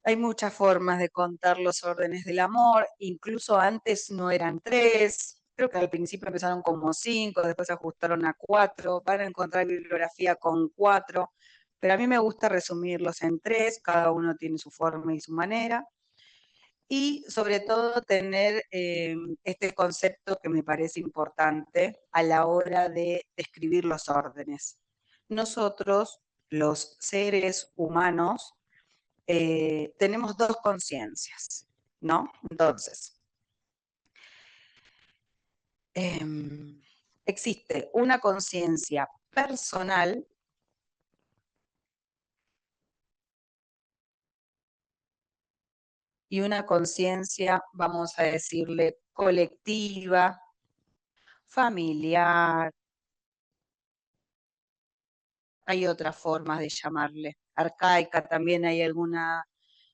Hay muchas formas de contar los órdenes del amor, incluso antes no eran 3, creo que al principio empezaron como 5, después se ajustaron a 4, van a encontrar bibliografía con 4, pero a mí me gusta resumirlos en 3, cada uno tiene su forma y su manera, y sobre todo tener este concepto que me parece importante a la hora de describir los órdenes. Nosotros, los seres humanos, tenemos dos conciencias, ¿no? Entonces, existe una conciencia personal y una conciencia, vamos a decirle, colectiva, familiar. Hay otras formas de llamarle. Arcaica, también hay alguna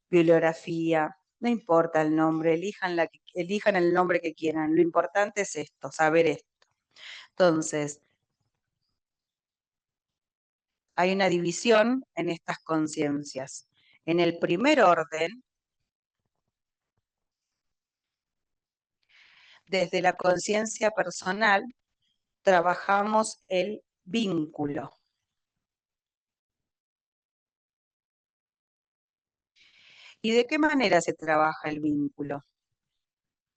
bibliografía. No importa el nombre, elijan el nombre que quieran. Lo importante es esto, saber esto. Entonces, hay una división en estas conciencias. En el primer orden, desde la conciencia personal, trabajamos el vínculo. ¿Y de qué manera se trabaja el vínculo?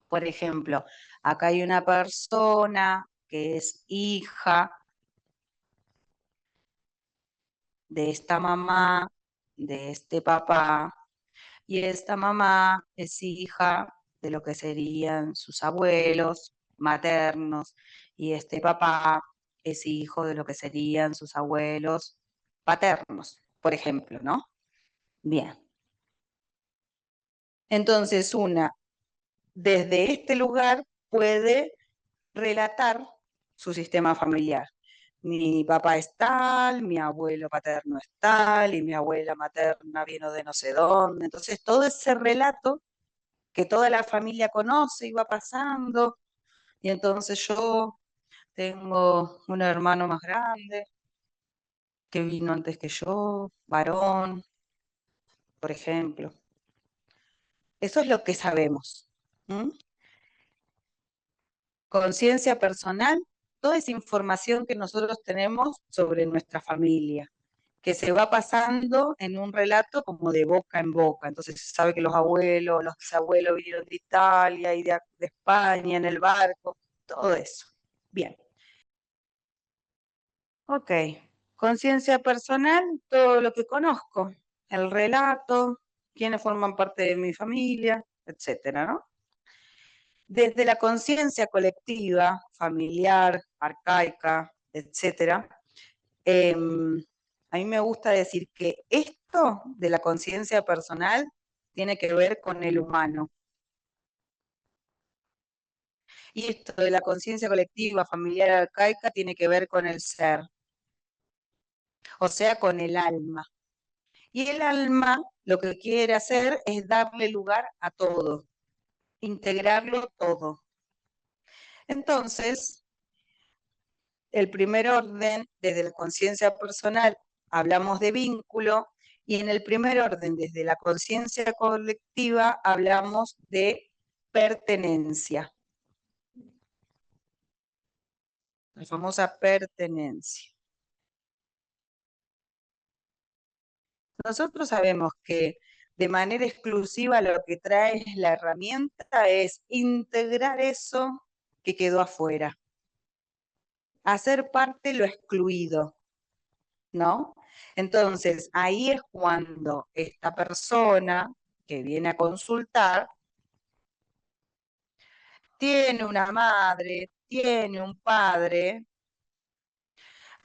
Por ejemplo, acá hay una persona que es hija de esta mamá, de este papá, y esta mamá es hija de lo que serían sus abuelos maternos, y este papá es hijo de lo que serían sus abuelos paternos, por ejemplo, ¿no? Bien. Entonces, desde este lugar puede relatar su sistema familiar. Mi papá es tal, mi abuelo paterno es tal, y mi abuela materna vino de no sé dónde. Entonces, todo ese relato que toda la familia conoce y va pasando, y entonces yo tengo un hermano más grande que vino antes que yo, varón, por ejemplo. Eso es lo que sabemos. ¿Mm? Conciencia personal, toda esa información que nosotros tenemos sobre nuestra familia, que se va pasando en un relato como de boca en boca. Entonces se sabe que los abuelos, los bisabuelos vinieron de Italia y de España en el barco, todo eso. Bien. Ok. Conciencia personal, todo lo que conozco, el relato, quiénes forman parte de mi familia, etcétera, ¿no? Desde la conciencia colectiva, familiar, arcaica, etcétera, a mí me gusta decir que esto de la conciencia personal tiene que ver con el humano. Y esto de la conciencia colectiva, familiar, arcaica, tiene que ver con el ser, o sea, con el alma. Y el alma lo que quiere hacer es darle lugar a todo, integrarlo todo. Entonces, el primer orden, desde la conciencia personal, hablamos de vínculo, y en el primer orden, desde la conciencia colectiva, hablamos de pertenencia. La famosa pertenencia. Nosotros sabemos que de manera exclusiva lo que trae la herramienta es integrar eso que quedó afuera, hacer parte lo excluido, ¿no? Entonces, ahí es cuando esta persona que viene a consultar tiene una madre, tiene un padre,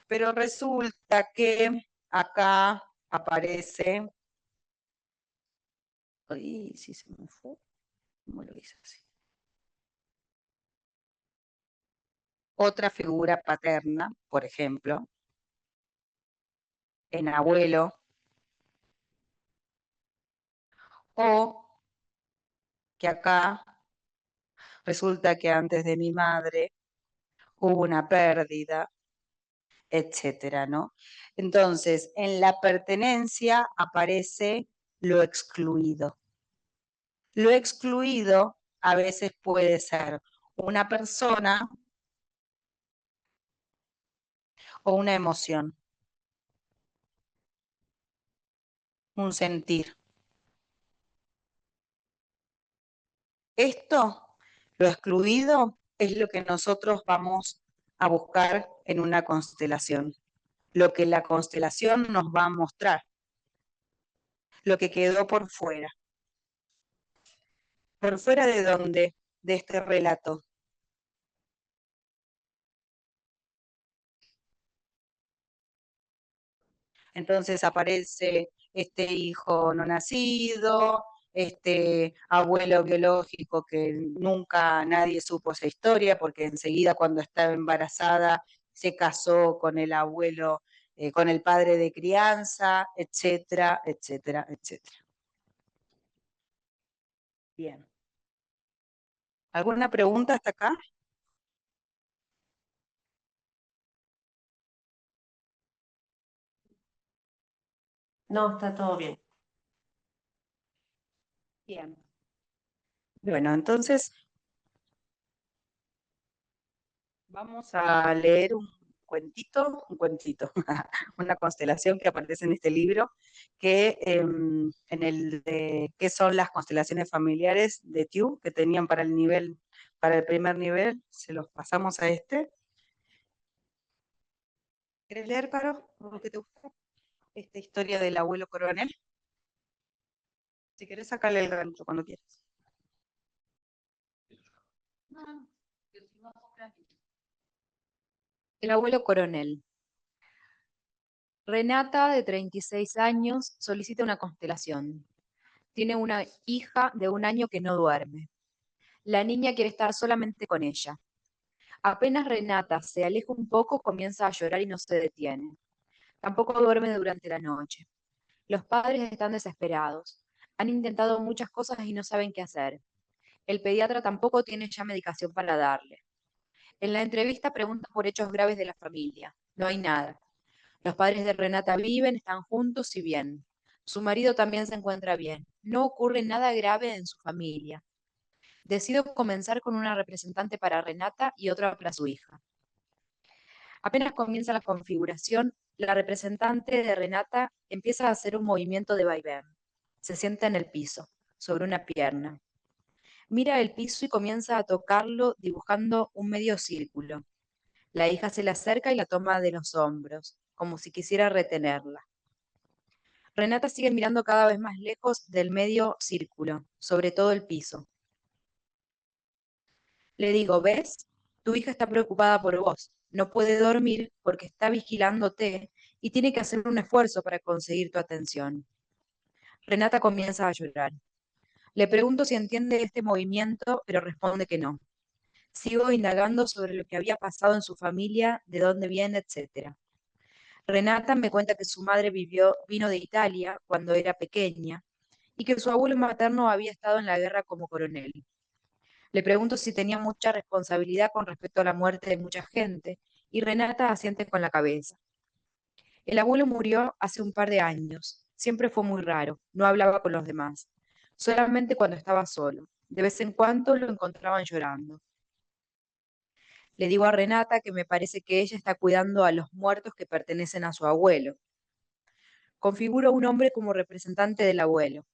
pero resulta que acá aparece, ay, sí se me fue, ¿cómo lo hice así? Otra figura paterna, por ejemplo, en abuelo, o que acá resulta que antes de mi madre hubo una pérdida, etcétera, ¿no? Entonces, en la pertenencia aparece lo excluido. Lo excluido a veces puede ser una persona o una emoción, un sentir. Esto, lo excluido, es lo que nosotros vamos a buscar en una constelación, lo que la constelación nos va a mostrar, lo que quedó por fuera de dónde, de este relato. Entonces aparece este hijo no nacido, este abuelo biológico que nunca nadie supo esa historia, porque enseguida cuando estaba embarazada se casó con el abuelo, con el padre de crianza, etcétera, etcétera, etcétera. Bien. ¿Alguna pregunta hasta acá? No, está todo bien. Bien. Bueno, entonces vamos a leer un cuentito, una constelación que aparece en este libro, que en el de qué son las constelaciones familiares de Tew que tenían para el nivel, para el primer nivel, se los pasamos a este. ¿Quieres leer, Caro? ¿Lo que te gusta? Esta historia del abuelo coronel. Si querés sacarle el gancho cuando quieras. El abuelo coronel. Renata, de 36 años, solicita una constelación. Tiene una hija de 1 año que no duerme. La niña quiere estar solamente con ella. Apenas Renata se aleja un poco, comienza a llorar y no se detiene. Tampoco duerme durante la noche. Los padres están desesperados. Han intentado muchas cosas y no saben qué hacer. El pediatra tampoco tiene ya medicación para darle. En la entrevista pregunta por hechos graves de la familia. No hay nada. Los padres de Renata viven, están juntos y bien. Su marido también se encuentra bien. No ocurre nada grave en su familia. Decido comenzar con una representante para Renata y otra para su hija. Apenas comienza la configuración, la representante de Renata empieza a hacer un movimiento de vaivén. Se sienta en el piso, sobre una pierna. Mira el piso y comienza a tocarlo dibujando un medio círculo. La hija se le acerca y la toma de los hombros, como si quisiera retenerla. Renata sigue mirando cada vez más lejos del medio círculo, sobre todo el piso. Le digo, ¿ves? Tu hija está preocupada por vos. No puede dormir porque está vigilándote y tiene que hacer un esfuerzo para conseguir tu atención. Renata comienza a llorar. Le pregunto si entiende este movimiento, pero responde que no. Sigo indagando sobre lo que había pasado en su familia, de dónde viene, etc. Renata me cuenta que su madre vino de Italia cuando era pequeña y que su abuelo materno había estado en la guerra como coronel. Le pregunto si tenía mucha responsabilidad con respecto a la muerte de mucha gente, y Renata asiente con la cabeza. El abuelo murió hace un par de años. Siempre fue muy raro, no hablaba con los demás, solamente cuando estaba solo. De vez en cuando lo encontraban llorando. Le digo a Renata que me parece que ella está cuidando a los muertos que pertenecen a su abuelo. Configuro a un hombre como representante del abuelo.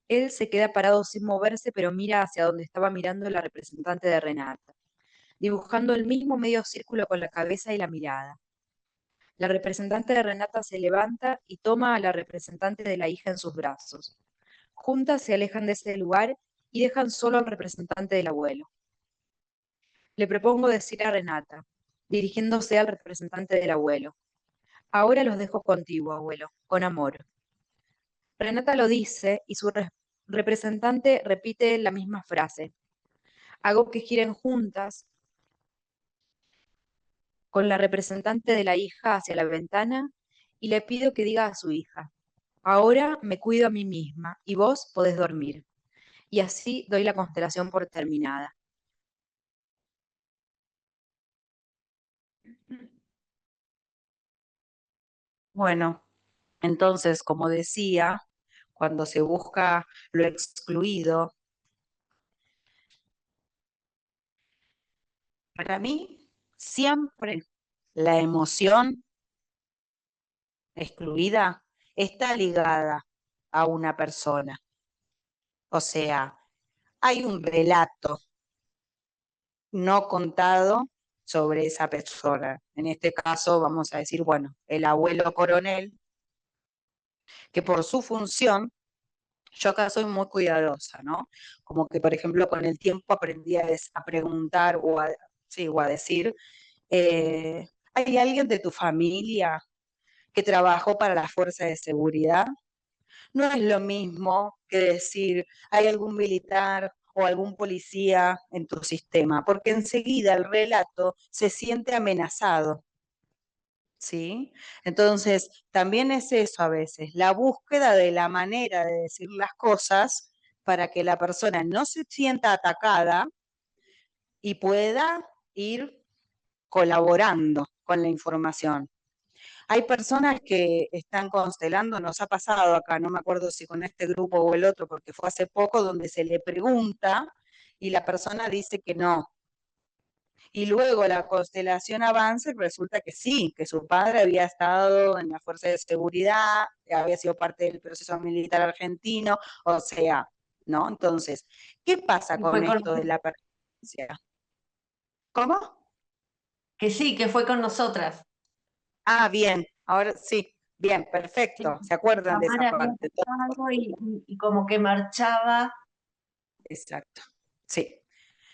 Él se queda parado sin moverse, pero mira hacia donde estaba mirando la representante de Renata, dibujando el mismo medio círculo con la cabeza y la mirada. La representante de Renata se levanta y toma a la representante de la hija en sus brazos. Juntas se alejan de ese lugar y dejan solo al representante del abuelo. Le propongo decir a Renata, dirigiéndose al representante del abuelo: ahora los dejo contigo, abuelo, con amor. Renata lo dice y su representante repite la misma frase. Hago que giren juntas con la representante de la hija hacia la ventana y le pido que diga a su hija: ahora me cuido a mí misma y vos podés dormir. Y así doy la constelación por terminada. Bueno, entonces, como decía, cuando se busca lo excluido. Para mí, siempre la emoción excluida está ligada a una persona. O sea, hay un relato no contado sobre esa persona. En este caso, vamos a decir, bueno, el abuelo coronel, que por su función, yo acá soy muy cuidadosa, ¿no? Como que, por ejemplo, con el tiempo aprendí a preguntar sí, o a decir, ¿hay alguien de tu familia que trabajó para la fuerza de seguridad? No es lo mismo que decir, ¿hay algún militar o algún policía en tu sistema? Porque enseguida el relato se siente amenazado, ¿sí? Entonces, también es eso a veces, la búsqueda de la manera de decir las cosas para que la persona no se sienta atacada y pueda ir colaborando con la información. Hay personas que están constelando, nos ha pasado acá, no me acuerdo si con este grupo o el otro, porque fue hace poco, donde se le pregunta y la persona dice que no. Y luego la constelación avanza y resulta que sí, que su padre había estado en la fuerza de seguridad, había sido parte del proceso militar argentino, o sea, ¿no? Entonces, ¿qué pasa Que con fue con, esto de la pertenencia? ¿Cómo? que sí, que fue con nosotras. Ah, bien, ahora sí, bien, Sí. perfecto, ¿se acuerdan de esa Tamara había parte? pasado y como que marchaba. Exacto, sí.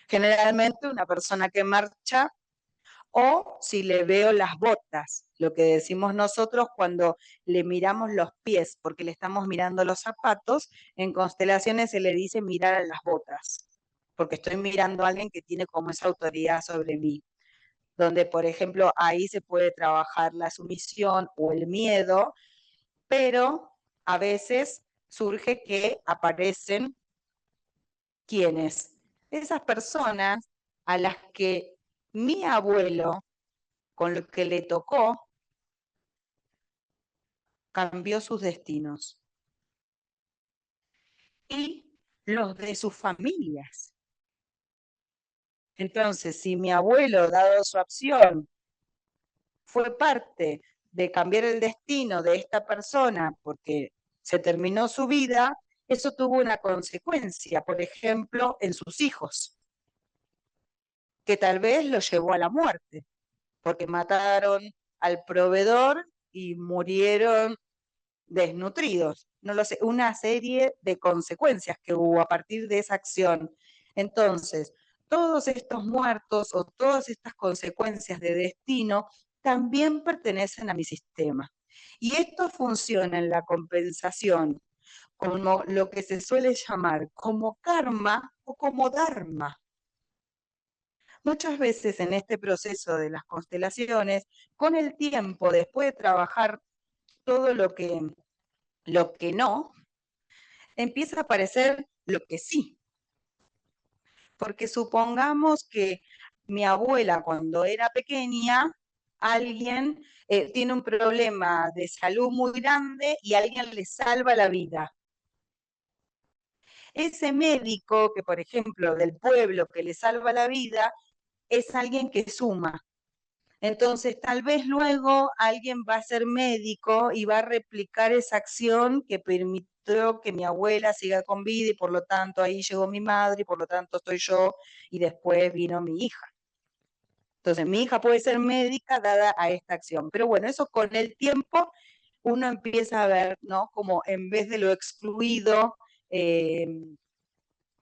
Generalmente una persona que marcha o si le veo las botas, lo que decimos nosotros cuando le miramos los pies, porque le estamos mirando los zapatos, en constelaciones se le dice mirar a las botas, porque estoy mirando a alguien que tiene como esa autoridad sobre mí, donde por ejemplo ahí se puede trabajar la sumisión o el miedo, pero a veces surge que aparecen quienes, esas personas a las que mi abuelo, con lo que le tocó, cambió sus destinos y los de sus familias. Entonces, si mi abuelo, dado su acción, fue parte de cambiar el destino de esta persona porque se terminó su vida, eso tuvo una consecuencia, por ejemplo, en sus hijos, que tal vez lo llevó a la muerte, porque mataron al proveedor y murieron desnutridos. No lo sé, una serie de consecuencias que hubo a partir de esa acción. Entonces, todos estos muertos o todas estas consecuencias de destino también pertenecen a mi sistema. Y esto funciona en la compensación como lo que se suele llamar como karma o como dharma. Muchas veces en este proceso de las constelaciones, con el tiempo, después de trabajar todo lo que no, empieza a aparecer lo que sí. Porque supongamos que mi abuela cuando era pequeña, alguien tiene un problema de salud muy grande y alguien le salva la vida. Ese médico que, por ejemplo, del pueblo que le salva la vida, es alguien que suma. Entonces, tal vez luego alguien va a ser médico y va a replicar esa acción que permitió que mi abuela siga con vida y por lo tanto ahí llegó mi madre y por lo tanto estoy yo y después vino mi hija. Entonces, mi hija puede ser médica dada a esta acción. Pero bueno, eso con el tiempo uno empieza a ver, ¿no? Como en vez de lo excluido, eh,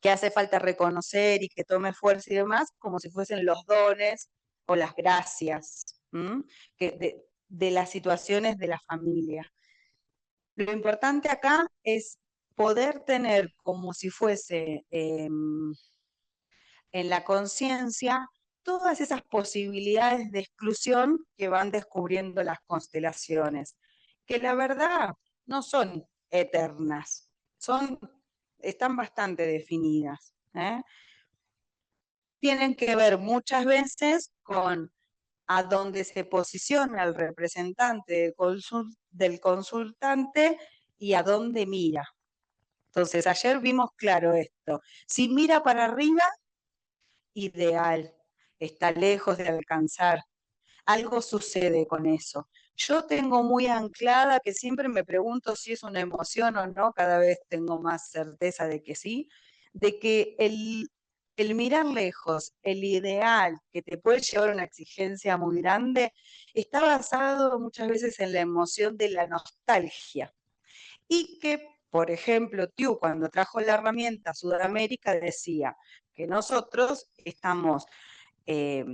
que hace falta reconocer y que tome fuerza y demás, como si fuesen los dones o las gracias de las situaciones de la familia. Lo importante acá es poder tener como si fuese en la conciencia todas esas posibilidades de exclusión que van descubriendo las constelaciones, que la verdad no son eternas, están bastante definidas. Tienen que ver muchas veces con a dónde se posiciona el representante del consultante y a dónde mira. Entonces, ayer vimos claro esto. Si mira para arriba, ideal, está lejos de alcanzar. Algo sucede con eso. Yo tengo muy anclada que siempre me pregunto si es una emoción o no, cada vez tengo más certeza de que sí, de que el mirar lejos, el ideal que te puede llevar a una exigencia muy grande, está basado muchas veces en la emoción de la nostalgia. Y que, por ejemplo, Tiu, cuando trajo la herramienta a Sudamérica, decía que nosotros estamos eh,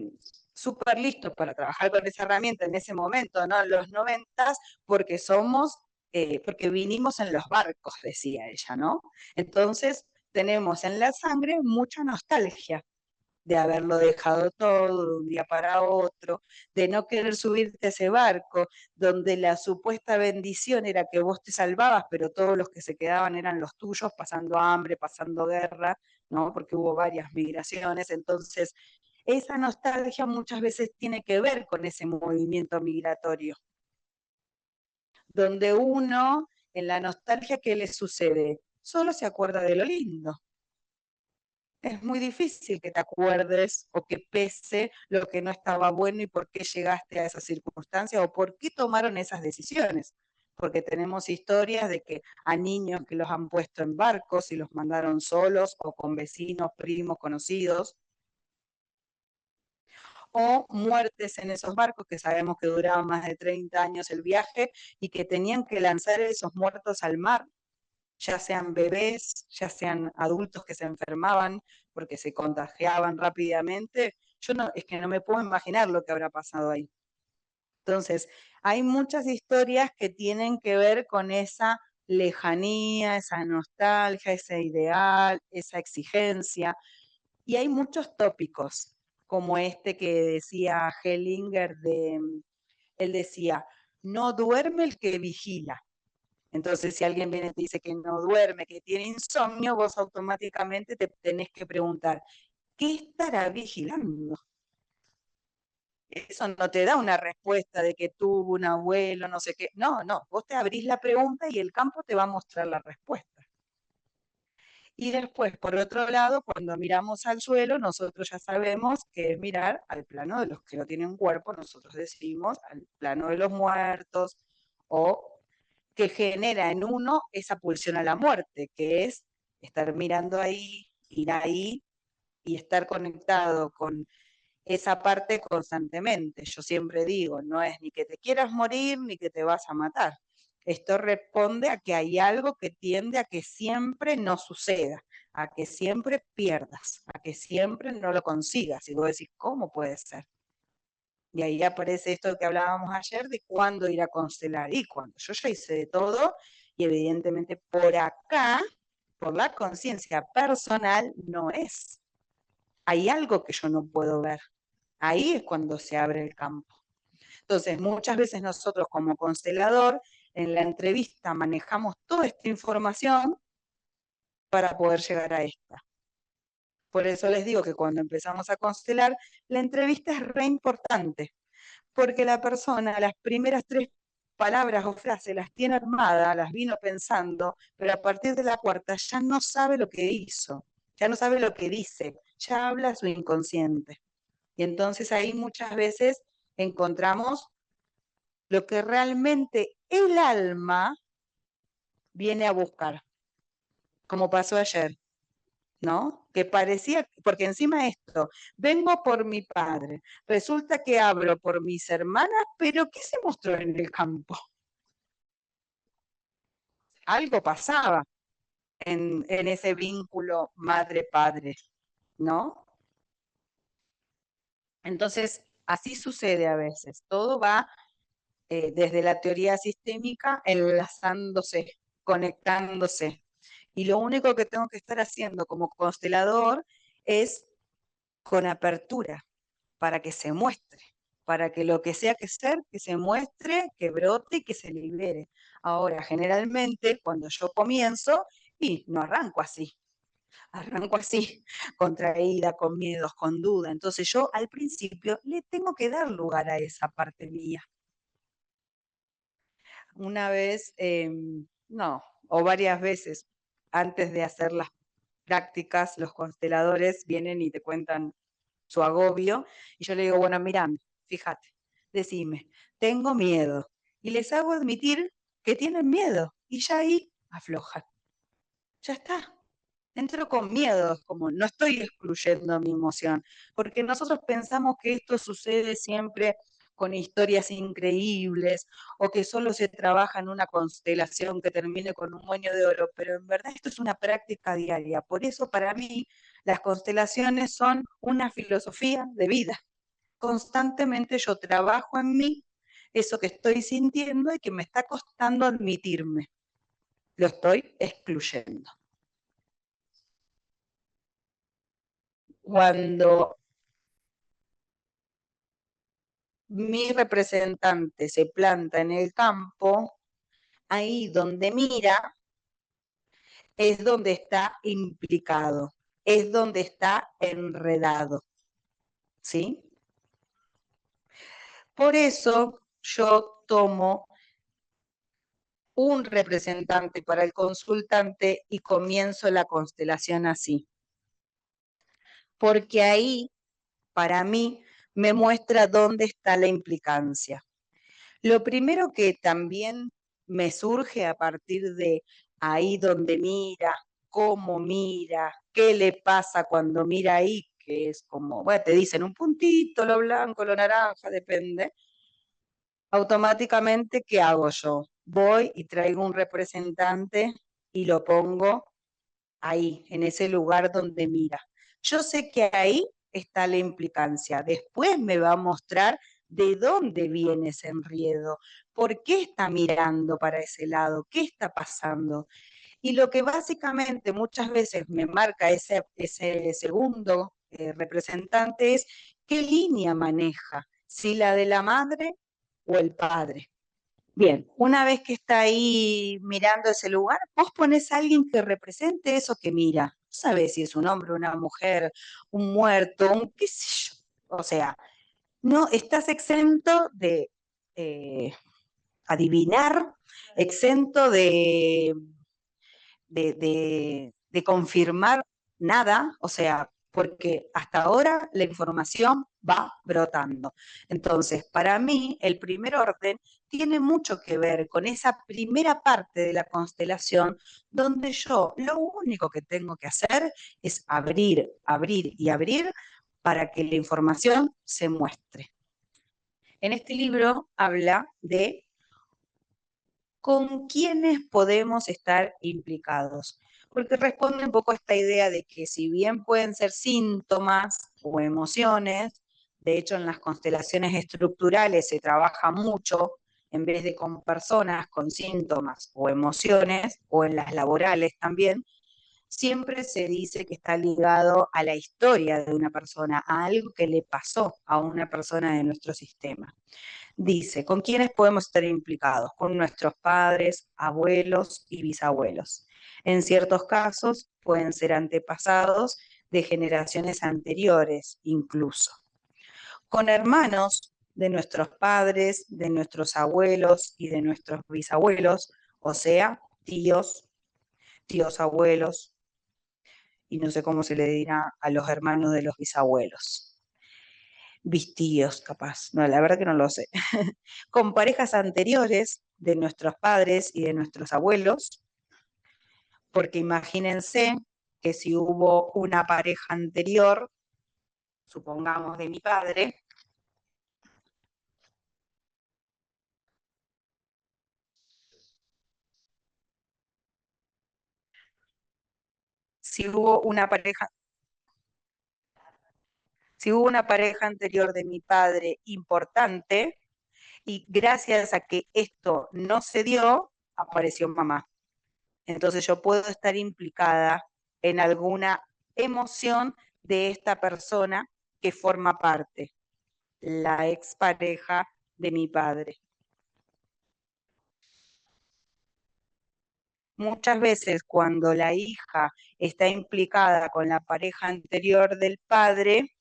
súper listos para trabajar con esa herramienta en ese momento, ¿no? En los 90, porque porque vinimos en los barcos, decía ella, ¿no? Entonces, tenemos en la sangre mucha nostalgia de haberlo dejado todo de un día para otro, de no querer subirte a ese barco, donde la supuesta bendición era que vos te salvabas, pero todos los que se quedaban eran los tuyos, pasando hambre, pasando guerra, ¿no? Porque hubo varias migraciones. Entonces, esa nostalgia muchas veces tiene que ver con ese movimiento migratorio, donde uno, en la nostalgia, ¿qué le sucede? Solo se acuerda de lo lindo. Es muy difícil que te acuerdes o que pese lo que no estaba bueno y por qué llegaste a esa circunstancia o por qué tomaron esas decisiones. Porque tenemos historias de que a niños que los han puesto en barcos y los mandaron solos o con vecinos, primos, conocidos, o muertes en esos barcos que sabemos que duraban más de 30 años el viaje y que tenían que lanzar esos muertos al mar, ya sean bebés, ya sean adultos que se enfermaban porque se contagiaban rápidamente. Yo no, es que no me puedo imaginar lo que habrá pasado ahí. Entonces, hay muchas historias que tienen que ver con esa lejanía, esa nostalgia, ese ideal, esa exigencia. Y hay muchos tópicos, como este que decía Hellinger, él decía, no duerme el que vigila. Entonces, si alguien viene y te dice que no duerme, que tiene insomnio, vos automáticamente te tenés que preguntar, ¿qué estará vigilando? Eso no te da una respuesta de que tuvo un abuelo, no sé qué. No, no, vos te abrís la pregunta y el campo te va a mostrar la respuesta. Y después, por otro lado, cuando miramos al suelo, nosotros ya sabemos que es mirar al plano de los que no tienen cuerpo, nosotros decimos al plano de los muertos, o que genera en uno esa pulsión a la muerte, que es estar mirando ahí, ir ahí y estar conectado con esa parte constantemente. Yo siempre digo, no es ni que te quieras morir ni que te vas a matar. Esto responde a que hay algo que tiende a que siempre no suceda, a que siempre pierdas, a que siempre no lo consigas. Y vos decís, ¿cómo puede ser? Y ahí aparece esto que hablábamos ayer de cuándo ir a constelar. Y cuando yo ya hice de todo, y evidentemente por acá, por la conciencia personal, no es. Hay algo que yo no puedo ver. Ahí es cuando se abre el campo. Entonces, muchas veces nosotros como constelador, en la entrevista manejamos toda esta información para poder llegar a esta. Por eso les digo que cuando empezamos a constelar, la entrevista es re importante, porque la persona, las primeras 3 palabras o frases las tiene armadas, las vino pensando, pero a partir de la cuarta ya no sabe lo que hizo, ya no sabe lo que dice, ya habla su inconsciente. Y entonces ahí muchas veces encontramos lo que realmente el alma viene a buscar, como pasó ayer, ¿no? Que parecía, porque encima esto, vengo por mi padre, resulta que abro por mis hermanas, pero ¿qué se mostró en el campo? Algo pasaba en ese vínculo madre-padre, ¿no? Entonces, así sucede a veces, todo va desde la teoría sistémica enlazándose, conectándose. Y lo único que tengo que estar haciendo como constelador es con apertura para que se muestre, para que lo que sea que ser, que se muestre, que brote y que se libere. Ahora, generalmente, cuando yo comienzo, y no arranco así, contraída, con miedos, con duda. Entonces yo al principio le tengo que dar lugar a esa parte mía. Una vez, no, o varias veces, antes de hacer las prácticas, los consteladores vienen y te cuentan su agobio, y yo le digo, bueno, mira, fíjate, decime, tengo miedo, y les hago admitir que tienen miedo, y ya ahí aflojan. Ya está. Entro con miedo, como no estoy excluyendo mi emoción, porque nosotros pensamos que esto sucede siempre con historias increíbles o que solo se trabaja en una constelación que termine con un moño de oro, pero en verdad esto es una práctica diaria. Por eso para mí las constelaciones son una filosofía de vida. Constantemente yo trabajo en mí eso que estoy sintiendo y que me está costando admitirme. Lo estoy excluyendo. Cuando mi representante se planta en el campo, ahí donde mira es donde está implicado, es donde está enredado, ¿sí? Por eso yo tomo un representante para el consultante y comienzo la constelación así. Porque ahí, para mí, me muestra dónde está la implicancia. Lo primero que también me surge a partir de ahí donde mira, cómo mira, qué le pasa cuando mira ahí, que es como, bueno, te dicen un puntito, lo blanco, lo naranja, depende. Automáticamente, ¿qué hago yo? Voy y traigo un representante y lo pongo ahí, en ese lugar donde mira. Yo sé que ahí está la implicancia. Después me va a mostrar de dónde viene ese enredo, por qué está mirando para ese lado, qué está pasando. Y lo que básicamente muchas veces me marca ese segundo representante es qué línea maneja, si la de la madre o el padre. Bien, una vez que está ahí mirando ese lugar, vos pones a alguien que represente eso que mira. No sabés si es un hombre, una mujer, un muerto, un qué sé yo. O sea, no estás exento de adivinar, exento de confirmar nada, o sea, porque hasta ahora la información va brotando. Entonces, para mí, el primer orden tiene mucho que ver con esa primera parte de la constelación, donde yo lo único que tengo que hacer es abrir, abrir y abrir para que la información se muestre. En este libro habla de con quiénes podemos estar implicados, porque responde un poco a esta idea de que si bien pueden ser síntomas o emociones, de hecho en las constelaciones estructurales se trabaja mucho en vez de con personas con síntomas o emociones, o en las laborales también, siempre se dice que está ligado a la historia de una persona, a algo que le pasó a una persona de nuestro sistema. Dice, ¿con quiénes podemos estar implicados? Con nuestros padres, abuelos y bisabuelos. En ciertos casos pueden ser antepasados de generaciones anteriores incluso. Con hermanos de nuestros padres, de nuestros abuelos y de nuestros bisabuelos, o sea, tíos, tíos abuelos, y no sé cómo se le dirá a los hermanos de los bisabuelos. Vistíos, capaz. No, la verdad que no lo sé. Con parejas anteriores de nuestros padres y de nuestros abuelos, porque imagínense que si hubo una pareja anterior, supongamos de mi padre, si hubo una pareja, si hubo una pareja anterior de mi padre importante, y gracias a que esto no se dio, apareció mamá. Entonces yo puedo estar implicada en alguna emoción de esta persona que forma parte, la expareja de mi padre. Muchas veces cuando la hija está implicada con la pareja anterior del padre,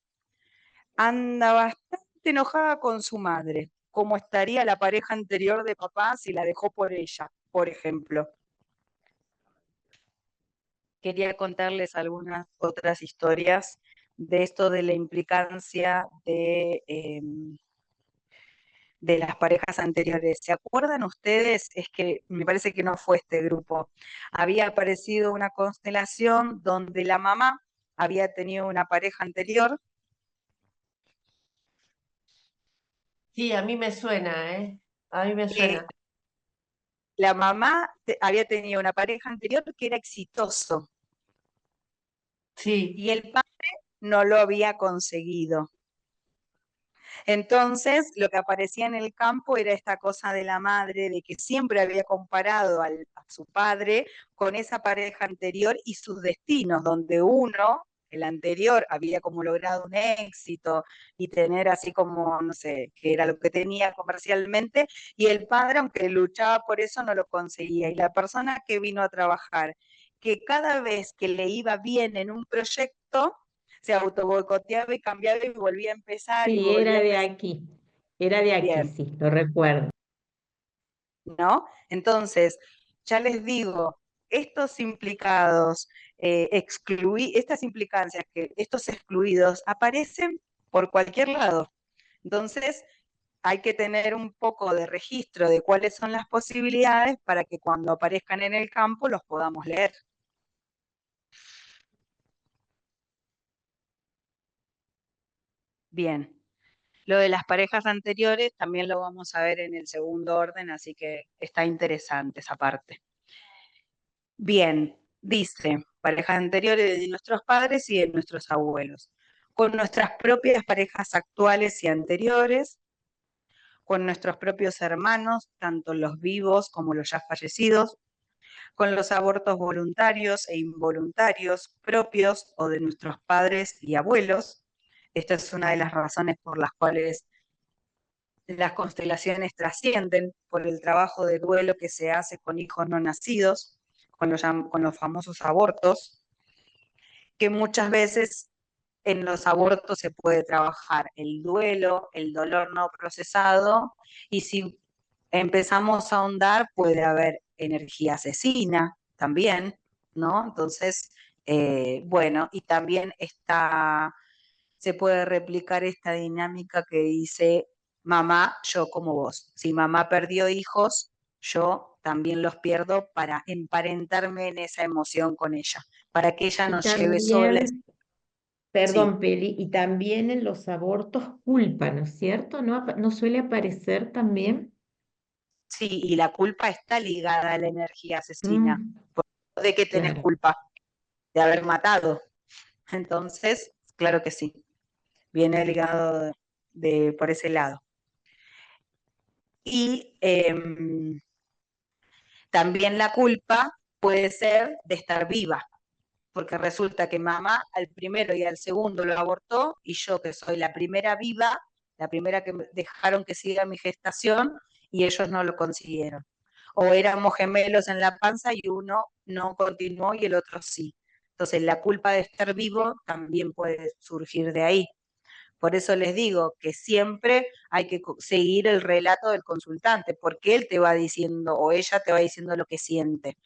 anda bastante enojada con su madre, como estaría la pareja anterior de papá si la dejó por ella, por ejemplo. quería contarles algunas otras historias de esto de la implicancia de las parejas anteriores. ¿Se acuerdan ustedes? Es que me parece que no fue este grupo. Había aparecido una constelación donde la mamá había tenido una pareja anterior. Sí, a mí me suena, ¿eh? A mí me eh, suena. la mamá había tenido una pareja anterior que era exitoso Sí, y el padre no lo había conseguido. Entonces, lo que aparecía en el campo era esta cosa de la madre, de que siempre había comparado a su padre con esa pareja anterior y sus destinos, donde uno, el anterior, había como logrado un éxito y tener así como, no sé, que era lo que tenía comercialmente, y el padre, aunque luchaba por eso, no lo conseguía. Y la persona que vino a trabajar, que cada vez que le iba bien en un proyecto, se auto boicoteaba y cambiaba y volvía a empezar y Sí, volvía a empezar era de aquí, bien, sí, lo recuerdo. ¿no? Entonces, ya les digo, estos implicados, estas implicancias, estos excluidos aparecen por cualquier lado. Entonces, hay que tener un poco de registro de cuáles son las posibilidades para que cuando aparezcan en el campo los podamos leer. Bien. Lo de las parejas anteriores también lo vamos a ver en el segundo orden, así que está interesante esa parte. Bien, dice, parejas anteriores de nuestros padres y de nuestros abuelos, con nuestras propias parejas actuales y anteriores, con nuestros propios hermanos, tanto los vivos como los ya fallecidos, con los abortos voluntarios e involuntarios propios o de nuestros padres y abuelos. Esta es una de las razones por las cuales las constelaciones trascienden por el trabajo de duelo que se hace con hijos no nacidos, con los famosos abortos, que muchas veces en los abortos se puede trabajar el duelo, el dolor no procesado, y si empezamos a ahondar puede haber energía asesina también, ¿no? Entonces, bueno, y también se puede replicar esta dinámica que dice, mamá, yo como vos. Si mamá perdió hijos, yo también los pierdo para emparentarme en esa emoción con ella, para que ella Y nos lleve sola. también, Sí, perdón, Peli, y también en los abortos culpa, ¿no es cierto? ¿No, no suele aparecer también? sí, y la culpa está ligada a la energía asesina. Mm, ¿De qué tenés claro. culpa? De haber matado. Entonces, claro que sí, viene ligado por ese lado. Y también la culpa puede ser de estar viva, porque resulta que mamá al primero y al segundo lo abortó y yo que soy la primera viva, la primera que dejaron que siga mi gestación y ellos no lo consiguieron. O éramos gemelos en la panza y uno no continuó y el otro sí. Entonces la culpa de estar vivo también puede surgir de ahí. Por eso les digo que siempre hay que seguir el relato del consultante, porque él te va diciendo o ella te va diciendo lo que siente.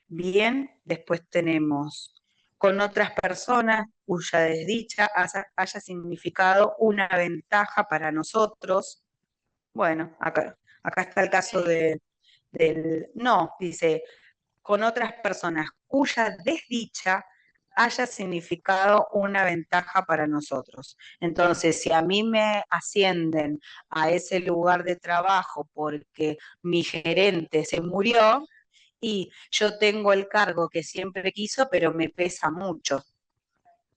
Bien, después tenemos con otras personas cuya desdicha haya significado una ventaja para nosotros. Bueno, acá está el caso no, dice, con otras personas cuya desdicha haya significado una ventaja para nosotros. Entonces, si a mí me ascienden a ese lugar de trabajo porque mi gerente se murió y yo tengo el cargo que siempre quiso, pero me pesa mucho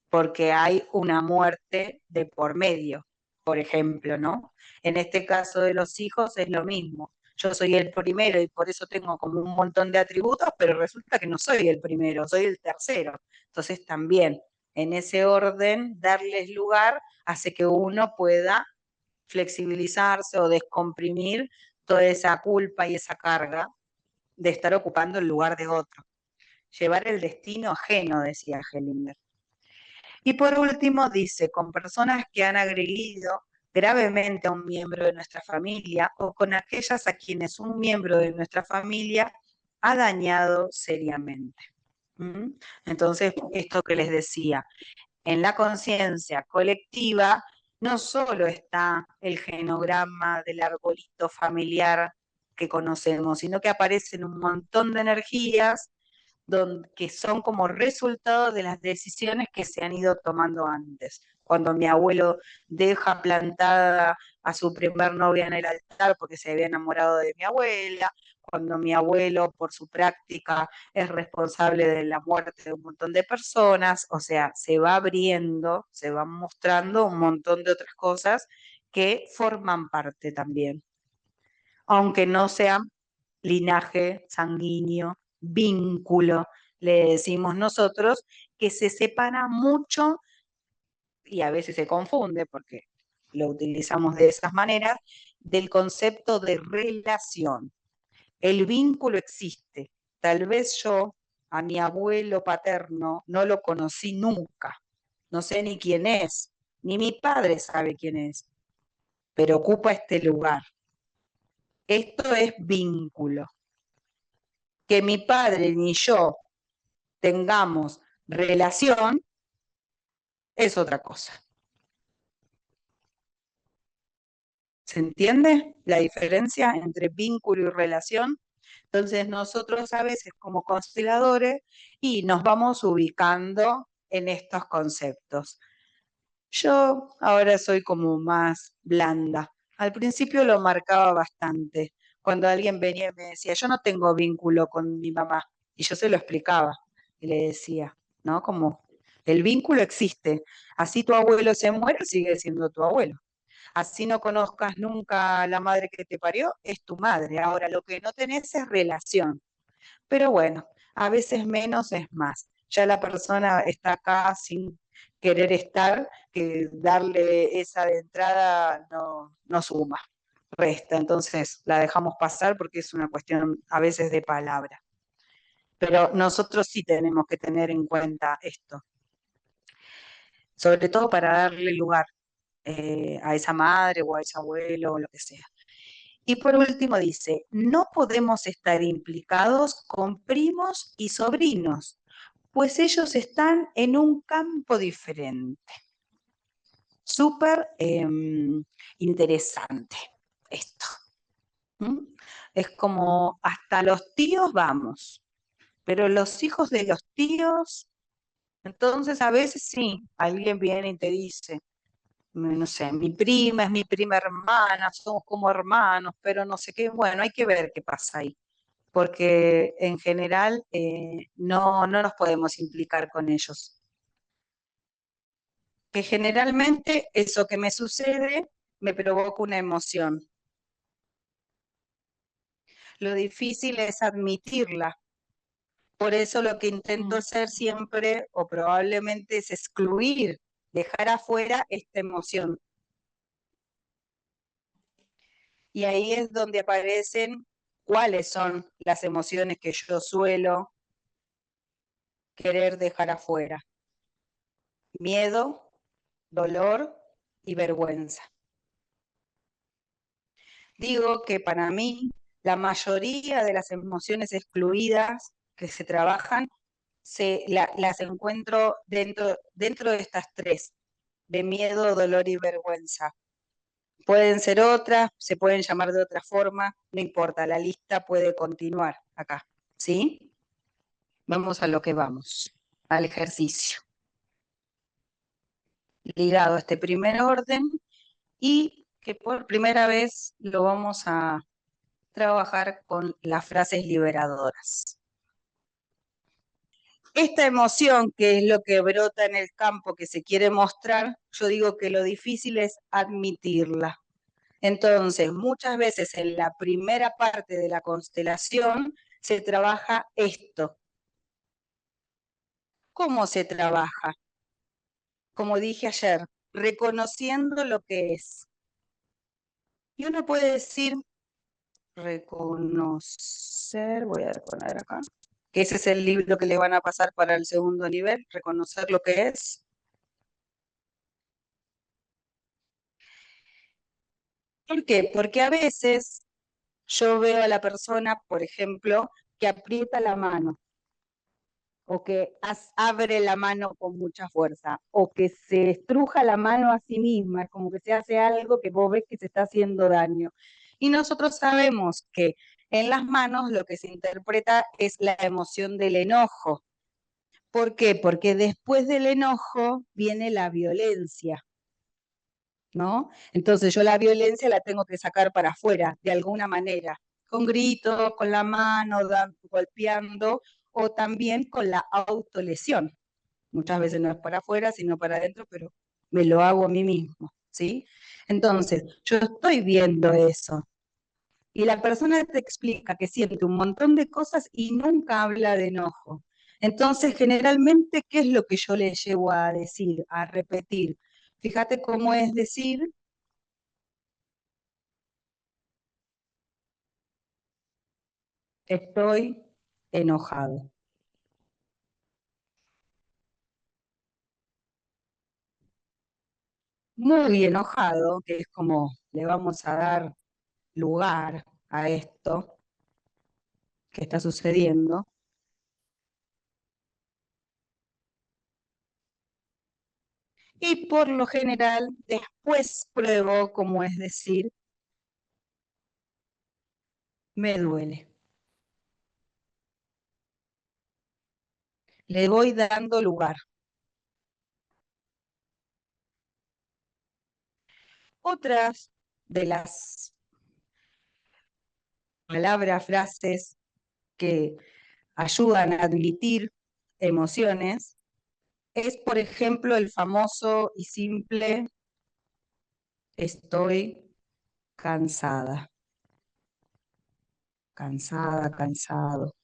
porque hay una muerte de por medio, por ejemplo, ¿no? En este caso de los hijos es lo mismo. Yo soy el primero y por eso tengo como un montón de atributos, pero resulta que no soy el primero, soy el tercero. Entonces también en ese orden, darles lugar hace que uno pueda flexibilizarse o descomprimir toda esa culpa y esa carga de estar ocupando el lugar de otro. Llevar el destino ajeno, decía Hellinger. Y por último, dice, con personas que han agredido gravemente a un miembro de nuestra familia o con aquellas a quienes un miembro de nuestra familia ha dañado seriamente. ¿Mm? Entonces, esto que les decía, en la conciencia colectiva no solo está el genograma del arbolito familiar que conocemos, sino que aparecen un montón de energías que son como resultado de las decisiones que se han ido tomando antes. Cuando mi abuelo deja plantada a su primer novia en el altar porque se había enamorado de mi abuela, cuando mi abuelo por su práctica es responsable de la muerte de un montón de personas, o sea, se va abriendo, se van mostrando un montón de otras cosas que forman parte también, aunque no sean linaje sanguíneo, vínculo, le decimos nosotros, que se separa mucho y a veces se confunde porque lo utilizamos de esas maneras, del concepto de relación. El vínculo existe. Tal vez yo a mi abuelo paterno no lo conocí nunca, no sé ni quién es, ni mi padre sabe quién es, pero ocupa este lugar. Esto es vínculo. Que mi padre ni yo tengamos relación es otra cosa. ¿Se entiende la diferencia entre vínculo y relación? Entonces nosotros a veces como consteladores y nos vamos ubicando en estos conceptos. Yo ahora soy como más blanda. Al principio lo marcaba bastante. Cuando alguien venía y me decía, yo no tengo vínculo con mi mamá, y yo se lo explicaba y le decía, ¿no? Como el vínculo existe. Así tu abuelo se muere, sigue siendo tu abuelo. Así no conozcas nunca a la madre que te parió, es tu madre. Ahora, lo que no tenés es relación. Pero bueno, a veces menos es más. Ya la persona está acá sin querer estar, que darle esa de entrada no suma, resta. Entonces la dejamos pasar porque es una cuestión a veces de palabra. Pero nosotros sí tenemos que tener en cuenta esto, sobre todo para darle lugar a esa madre o a ese abuelo o lo que sea. Y por último dice, no podemos estar implicados con primos y sobrinos, pues ellos están en un campo diferente. Súper interesante esto. ¿Mm? Es como hasta los tíos vamos, pero los hijos de los tíos, entonces a veces sí, alguien viene y te dice, no sé, mi prima es mi prima hermana, somos como hermanos, pero no sé qué, bueno, hay que ver qué pasa ahí, porque en general no nos podemos implicar con ellos. Que generalmente eso que me sucede me provoca una emoción. Lo difícil es admitirla. Por eso lo que intento hacer siempre, o probablemente, es excluir, dejar afuera esta emoción. Y ahí es donde aparecen cuáles son las emociones que yo suelo querer dejar afuera. Miedo, dolor y vergüenza. Digo que para mí la mayoría de las emociones excluidas que se trabajan las encuentro dentro de estas tres, de miedo, dolor y vergüenza. Pueden ser otras, se pueden llamar de otra forma, no importa, la lista puede continuar acá, ¿sí? Vamos a lo que vamos, al ejercicio. Ligado a este primer orden y que por primera vez lo vamos a trabajar con las frases liberadoras. Esta emoción, que es lo que brota en el campo que se quiere mostrar, yo digo que lo difícil es admitirla. Entonces, muchas veces en la primera parte de la constelación se trabaja esto. ¿Cómo se trabaja? Como dije ayer, reconociendo lo que es. Y uno puede decir, reconocer, voy a poner acá, que ese es el libro que le van a pasar para el segundo nivel, reconocer lo que es. ¿Por qué? Porque a veces yo veo a la persona, por ejemplo, que aprieta la mano, o que abre la mano con mucha fuerza, o que se estruja la mano a sí misma, es como que se hace algo que vos ves que se está haciendo daño. Y nosotros sabemos que en las manos lo que se interpreta es la emoción del enojo. ¿Por qué? Porque después del enojo viene la violencia, ¿no? Entonces yo la violencia la tengo que sacar para afuera, de alguna manera, con gritos, con la mano, golpeando, o también con la autolesión. Muchas veces no es para afuera, sino para adentro, pero me lo hago a mí mismo, ¿sí? Entonces, yo estoy viendo eso. Y la persona te explica que siente un montón de cosas y nunca habla de enojo. Entonces, generalmente, ¿qué es lo que yo le llevo a decir, a repetir? Fíjate cómo es decir, estoy enojado. Muy enojado, que es como le vamos a dar lugar a esto que está sucediendo. Y por lo general, después pruebo, como es decir, me duele. Le voy dando lugar. Otras de las palabras, frases que ayudan a admitir emociones es, por ejemplo, el famoso y simple estoy cansada, cansada, cansado.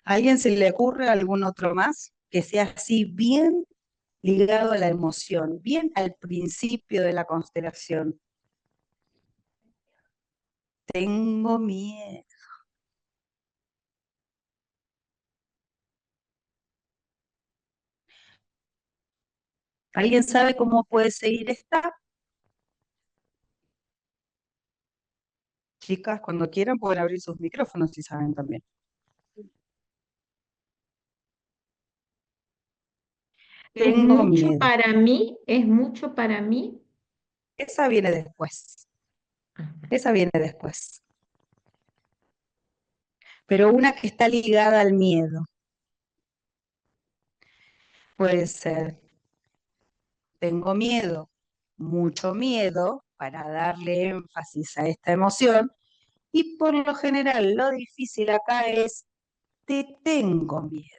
¿A alguien se le ocurre algún otro más que sea así bien ligado a la emoción, bien al principio de la constelación? Tengo miedo. ¿Alguien sabe cómo puede seguir esta? Chicas, cuando quieran pueden abrir sus micrófonos si saben también. Es Tengo mucho miedo. para mí, es mucho para mí. Esa viene después. Ajá. Esa viene después. Pero una que está ligada al miedo. Puede ser, tengo miedo, mucho miedo, para darle énfasis a esta emoción. Y por lo general, lo difícil acá es, te tengo miedo.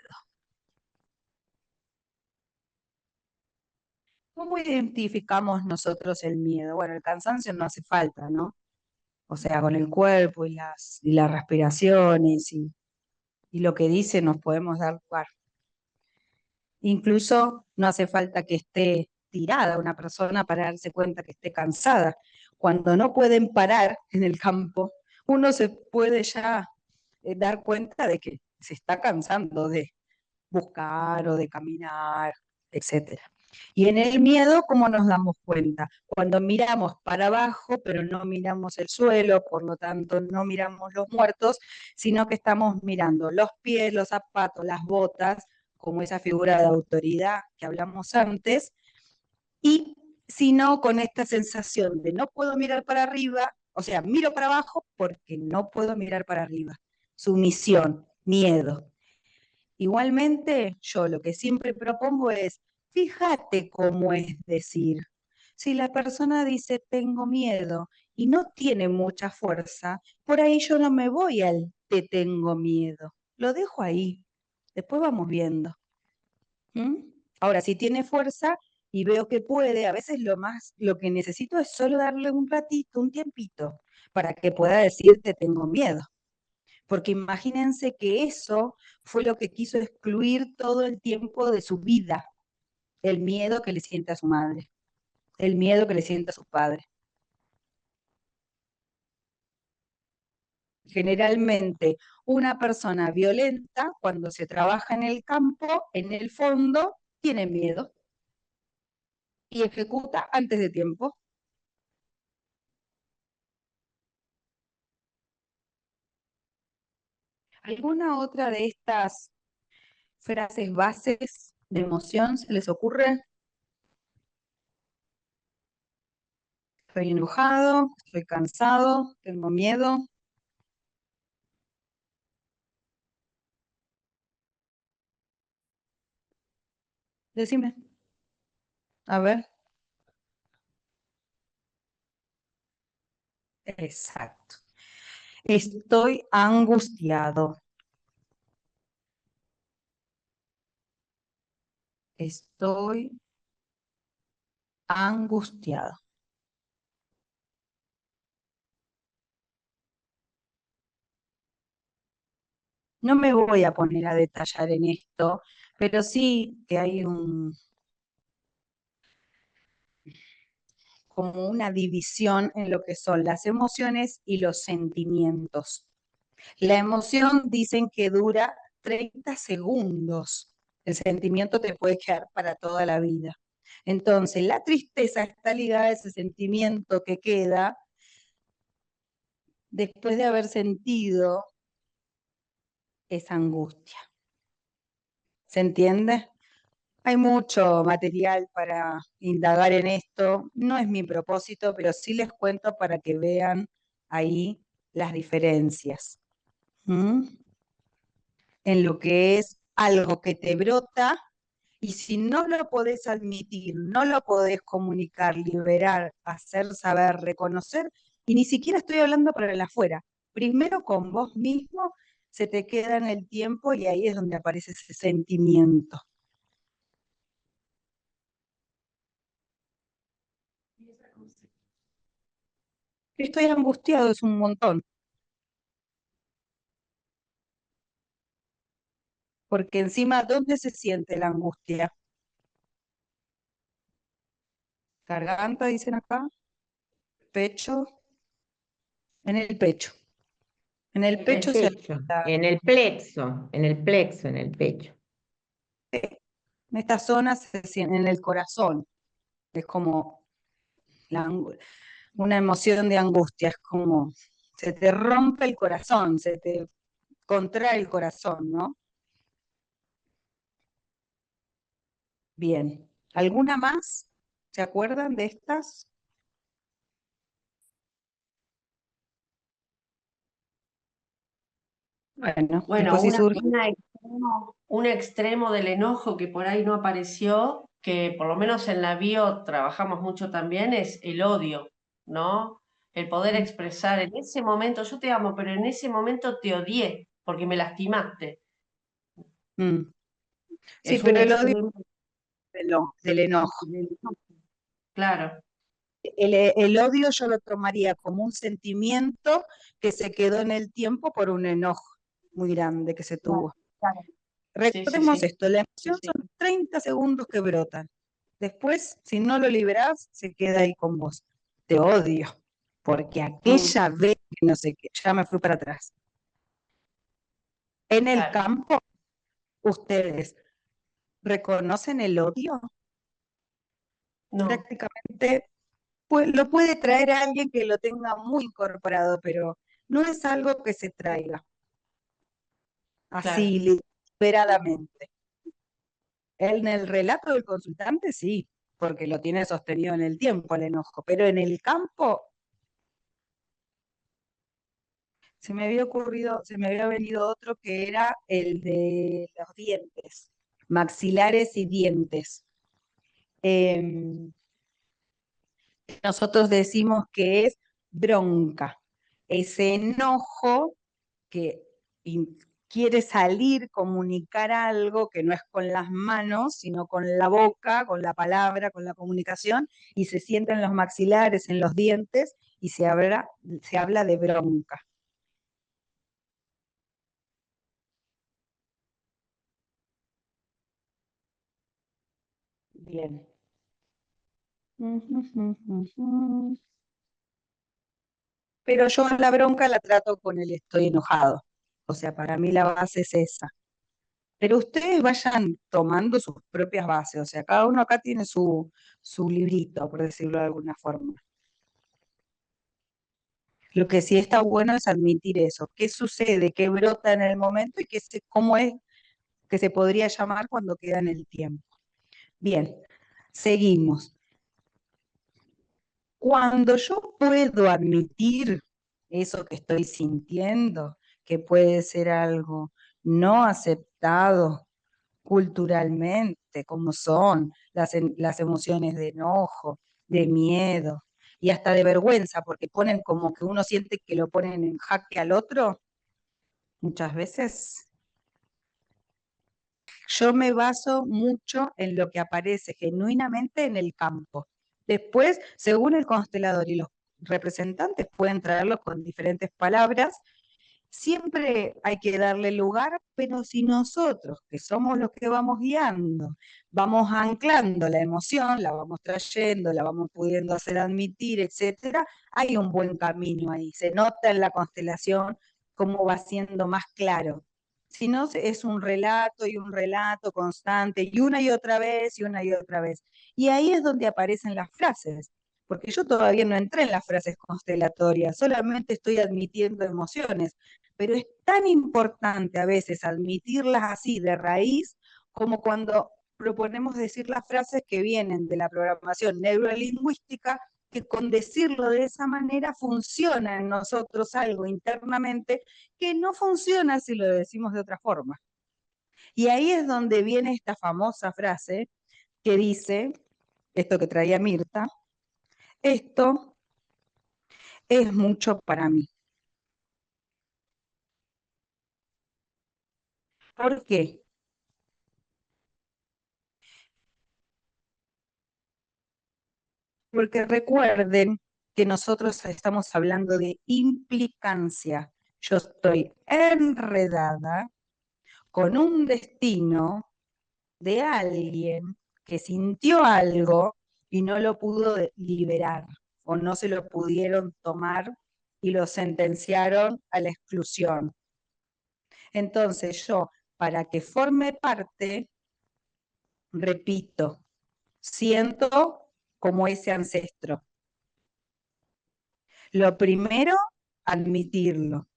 ¿Cómo identificamos nosotros el miedo? Bueno, el cansancio no hace falta, ¿no? O sea, con el cuerpo y las respiraciones y lo que dice nos podemos dar lugar. Incluso no hace falta que esté tirada una persona para darse cuenta que esté cansada. Cuando no pueden parar en el campo, uno se puede ya dar cuenta de que se está cansando de buscar o de caminar, etcétera. Y en el miedo, ¿cómo nos damos cuenta? Cuando miramos para abajo, pero no miramos el suelo, por lo tanto no miramos los muertos, sino que estamos mirando los pies, los zapatos, las botas, como esa figura de autoridad que hablamos antes, y si no, con esta sensación de no puedo mirar para arriba, o sea, miro para abajo porque no puedo mirar para arriba. Sumisión, miedo. Igualmente, yo lo que siempre propongo es, fíjate cómo es decir. Si la persona dice tengo miedo y no tiene mucha fuerza, por ahí yo no me voy al te tengo miedo. Lo dejo ahí. Después vamos viendo. ¿Mm? Ahora, si tiene fuerza y veo que puede, a veces lo que necesito es solo darle un ratito, un tiempito, para que pueda decir te tengo miedo. Porque imagínense que eso fue lo que quiso excluir todo el tiempo de su vida, el miedo que le siente a su madre, el miedo que le siente a su padre. Generalmente, una persona violenta, cuando se trabaja en el campo, en el fondo, tiene miedo y ejecuta antes de tiempo. ¿Alguna otra de estas frases bases de emoción se les ocurre? Estoy enojado, estoy cansado, tengo miedo. Decime. A ver. Exacto. Estoy angustiado. Estoy angustiado. No me voy a poner a detallar en esto, pero sí que hay como una división en lo que son las emociones y los sentimientos. La emoción dicen que dura 30 segundos. El sentimiento te puede quedar para toda la vida. Entonces, la tristeza está ligada a ese sentimiento que queda después de haber sentido esa angustia. ¿Se entiende? Hay mucho material para indagar en esto. No es mi propósito, pero sí les cuento para que vean ahí las diferencias. ¿Mm? En lo que es algo que te brota y si no lo podés admitir, no lo podés comunicar, liberar, hacer saber, reconocer, y ni siquiera estoy hablando para el afuera. Primero con vos mismo se te queda en el tiempo y ahí es donde aparece ese sentimiento. Estoy angustiado, es un montón, porque encima, ¿dónde se siente la angustia? Garganta, dicen acá, pecho, en el pecho. En el En el pecho se pecho, en el plexo, en el plexo, en el pecho. en esta zona se siente, en el corazón. Es como una emoción de angustia, es como se te rompe el corazón, se te contrae el corazón, ¿no? Bien. ¿Alguna más? ¿Se acuerdan de estas? Bueno, Bueno, después si surge. un extremo del enojo que por ahí no apareció, que por lo menos en la bio trabajamos mucho también, es el odio, ¿no? El poder expresar en ese momento, yo te amo, pero en ese momento te odié porque me lastimaste. Mm. Sí, Es un pero el odio extremo del enojo. del enojo. Claro, El odio yo lo tomaría como un sentimiento que se quedó en el tiempo por un enojo muy grande que se claro, tuvo. claro. Sí, sí, Recordemos sí. esto, la Sí, emoción sí. son 30 segundos que brotan. Después, si no lo liberás, se queda ahí con vos. Te odio, porque Mm, aquella vez que no sé qué, ya me fui para atrás. En el claro. campo, ustedes reconocen el odio, No, prácticamente pues, lo puede traer a alguien que lo tenga muy incorporado, pero no es algo que se traiga claro. así liberadamente. En el relato del consultante sí, porque lo tiene sostenido en el tiempo el enojo, pero en el campo se me había venido otro que era el de los dientes, maxilares y dientes. Em, Nosotros decimos que es bronca, ese enojo que quiere salir, comunicar algo que no es con las manos, sino con la boca, con la palabra, con la comunicación, y se sienta en los maxilares, en los dientes, y se habla de bronca. Bien. Pero yo la bronca la trato con el estoy enojado. O sea, para mí la base es esa. Pero ustedes vayan tomando sus propias bases. O sea, cada uno acá tiene su librito, por decirlo de alguna forma. Lo que sí está bueno es admitir eso. ¿Qué sucede? ¿Qué brota en el momento? Y cómo es que se podría llamar cuando queda en el tiempo. Bien, seguimos. Cuando yo puedo admitir eso que estoy sintiendo, que puede ser algo no aceptado culturalmente, como son las emociones de enojo, de miedo y hasta de vergüenza, porque ponen como que uno siente que lo ponen en jaque al otro, muchas veces yo me baso mucho en lo que aparece genuinamente en el campo. Después, según el constelador y los representantes pueden traerlo con diferentes palabras, siempre hay que darle lugar, pero si nosotros, que somos los que vamos guiando, vamos anclando la emoción, la vamos trayendo, la vamos pudiendo hacer admitir, etcétera, hay un buen camino ahí. Se nota en la constelación cómo va siendo más claro. Si no, es un relato constante, y otra vez, y una y otra vez. Y ahí es donde aparecen las frases, porque yo todavía no entré en las frases constelatorias, solamente estoy admitiendo emociones, pero es tan importante a veces admitirlas así de raíz como cuando proponemos decir las frases que vienen de la programación neurolingüística, que con decirlo de esa manera funciona en nosotros algo internamente que no funciona si lo decimos de otra forma. Y ahí es donde viene esta famosa frase que dice, esto que traía Mirta, esto es mucho para mí. ¿Por qué? Porque recuerden que nosotros estamos hablando de implicancia. Yo estoy enredada con un destino de alguien que sintió algo y no lo pudo liberar o no se lo pudieron tomar y lo sentenciaron a la exclusión. Entonces yo, para que forme parte, repito, siento como ese ancestro. Lo primero, admitirlo.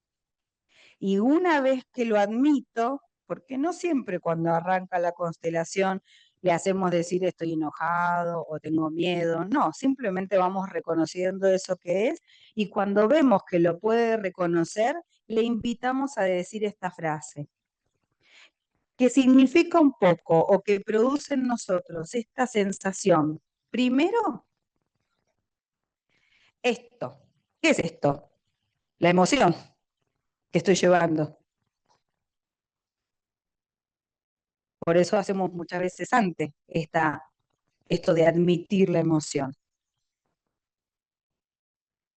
Y una vez que lo admito, porque no siempre cuando arranca la constelación le hacemos decir estoy enojado o tengo miedo, no, simplemente vamos reconociendo eso que es y cuando vemos que lo puede reconocer, le invitamos a decir esta frase, que significa un poco o que produce en nosotros esta sensación. Primero, esto. ¿Qué es esto? La emoción que estoy llevando. Por eso hacemos muchas veces antes esto de admitir la emoción.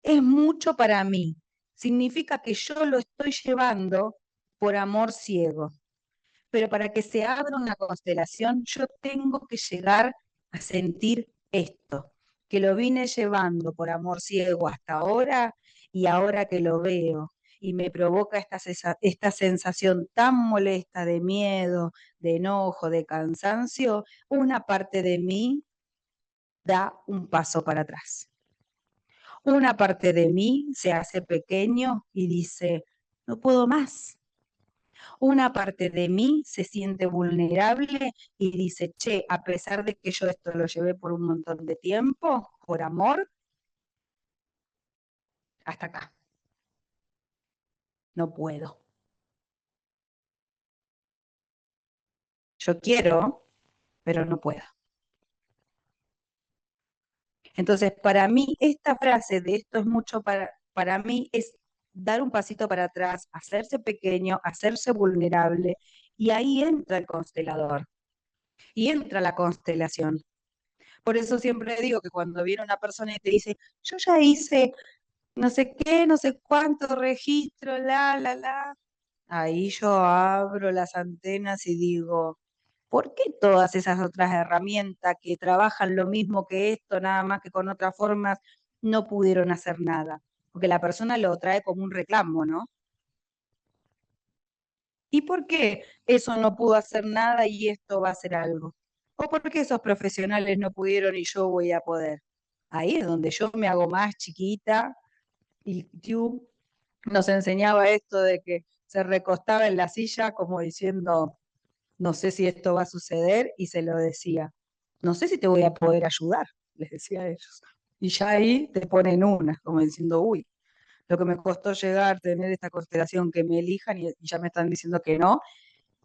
Es mucho para mí. Significa que yo lo estoy llevando por amor ciego. Pero para que se abra una constelación, yo tengo que llegar a sentir esto, que lo vine llevando por amor ciego hasta ahora y ahora que lo veo y me provoca esta sensación tan molesta de miedo, de enojo, de cansancio, una parte de mí da un paso para atrás. Una parte de mí se hace pequeño y dice, no puedo más. Una parte de mí se siente vulnerable y dice, che, a pesar de que yo esto lo llevé por un montón de tiempo, por amor, hasta acá. No puedo. Yo quiero, pero no puedo. Entonces, para mí, esta frase de esto es mucho para mí, es dar un pasito para atrás, hacerse pequeño, hacerse vulnerable, y ahí entra el constelador, y entra la constelación. Por eso siempre digo que cuando viene una persona y te dice, yo ya hice no sé qué, no sé cuánto registro, la, ahí yo abro las antenas y digo, ¿por qué todas esas otras herramientas que trabajan lo mismo que esto, nada más que con otras formas, no pudieron hacer nada? Porque la persona lo trae como un reclamo, ¿no? ¿Y por qué eso no pudo hacer nada y esto va a hacer algo? ¿O por qué esos profesionales no pudieron y yo voy a poder? Ahí es donde yo me hago más chiquita y Tiu nos enseñaba esto de que se recostaba en la silla como diciendo, no sé si esto va a suceder, y se lo decía, no sé si te voy a poder ayudar, les decía a ellos. Y ya ahí te ponen una, como diciendo, uy, lo que me costó llegar, tener esta constelación, que me elijan y ya me están diciendo que no,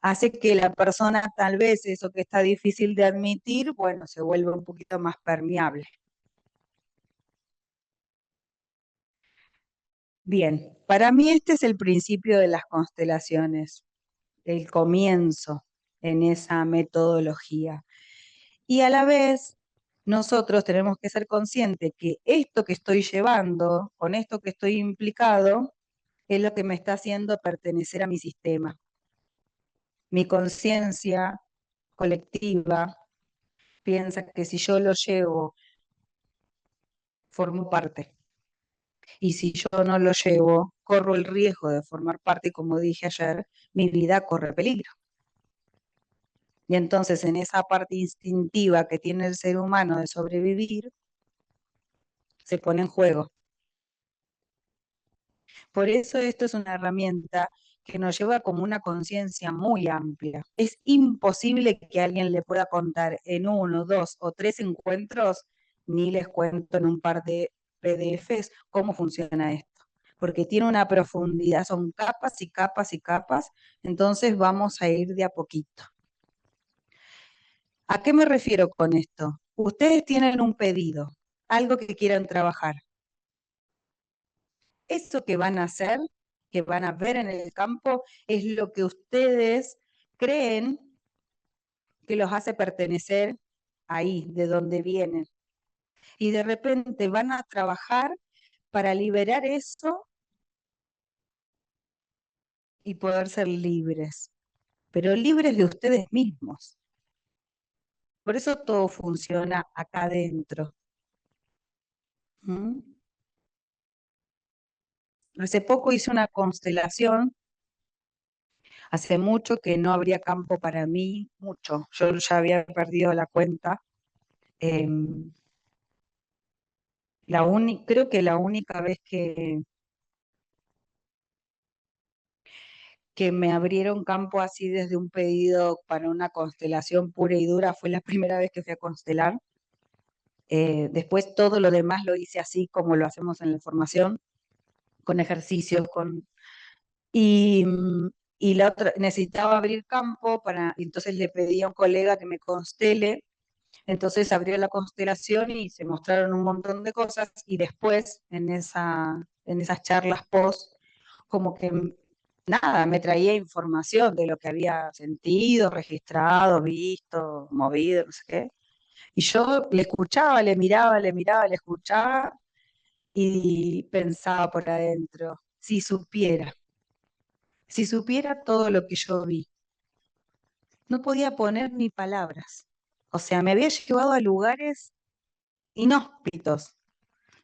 hace que la persona tal vez eso que está difícil de admitir, bueno, se vuelva un poquito más permeable. Bien, para mí este es el principio de las constelaciones, el comienzo en esa metodología. Y a la vez, nosotros tenemos que ser conscientes que esto que estoy llevando, con esto que estoy implicado, es lo que me está haciendo pertenecer a mi sistema. Mi conciencia colectiva piensa que si yo lo llevo, formo parte. Y si yo no lo llevo, corro el riesgo de formar parte y, como dije ayer, mi vida corre peligro. Y entonces en esa parte instintiva que tiene el ser humano de sobrevivir, se pone en juego. Por eso esto es una herramienta que nos lleva como una conciencia muy amplia. Es imposible que alguien le pueda contar en 1, 2 o 3 encuentros, ni les cuento en un par de PDFs cómo funciona esto, porque tiene una profundidad, son capas y capas y capas, entonces vamos a ir de a poquito. ¿A qué me refiero con esto? Ustedes tienen un pedido, algo que quieran trabajar. Eso que van a hacer, que van a ver en el campo, es lo que ustedes creen que los hace pertenecer ahí, de donde vienen. Y de repente van a trabajar para liberar eso y poder ser libres, pero libres de ustedes mismos. Por eso todo funciona acá adentro. ¿Mm? Hace poco hice una constelación. Hace mucho que no habría campo para mí, mucho. Yo ya había perdido la cuenta. Creo que la única vez que me abrieron campo así desde un pedido para una constelación pura y dura fue la primera vez que fui a constelar. Después todo lo demás lo hice así como lo hacemos en la formación, con ejercicios, y, y la otra, necesitaba abrir campo entonces le pedí a un colega que me constele. Entonces abrió la constelación y se mostraron un montón de cosas, y después en esas charlas post, como que nada, me traía información de lo que había sentido, registrado, visto, movido, no sé qué. Y yo le escuchaba, le miraba, le escuchaba y pensaba por adentro, si supiera todo lo que yo vi, no podía poner ni palabras. O sea, me había llevado a lugares inhóspitos.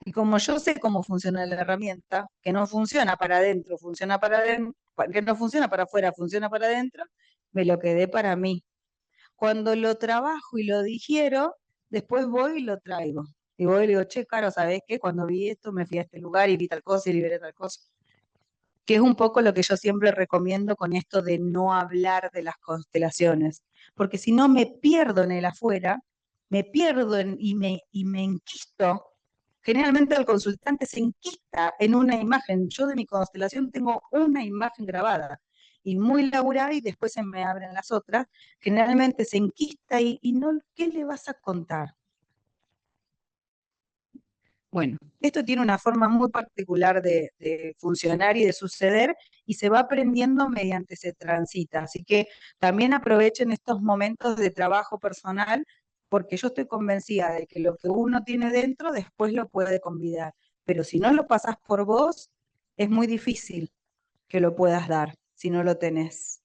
Y como yo sé cómo funciona la herramienta, que no funciona para adentro, funciona para adentro, que no funciona para afuera, funciona para adentro, me lo quedé para mí. Cuando lo trabajo y lo digiero, después voy y lo traigo. Y voy y le digo, che, Caro, ¿sabés qué? Cuando vi esto me fui a este lugar y vi tal cosa y liberé tal cosa. Que es un poco lo que yo siempre recomiendo con esto de no hablar de las constelaciones. Porque si no me pierdo en el afuera, me pierdo y me enquisto. Generalmente el consultante se enquista en una imagen. Yo de mi constelación tengo una imagen grabada y muy laburada, y después se me abren las otras. Generalmente se enquista y no, ¿qué le vas a contar? Bueno, esto tiene una forma muy particular de funcionar y de suceder, y se va aprendiendo mediante se transita. Así que también aprovechen estos momentos de trabajo personal, porque yo estoy convencida de que lo que uno tiene dentro después lo puede convidar. Pero si no lo pasas por vos, es muy difícil que lo puedas dar si no lo tenés.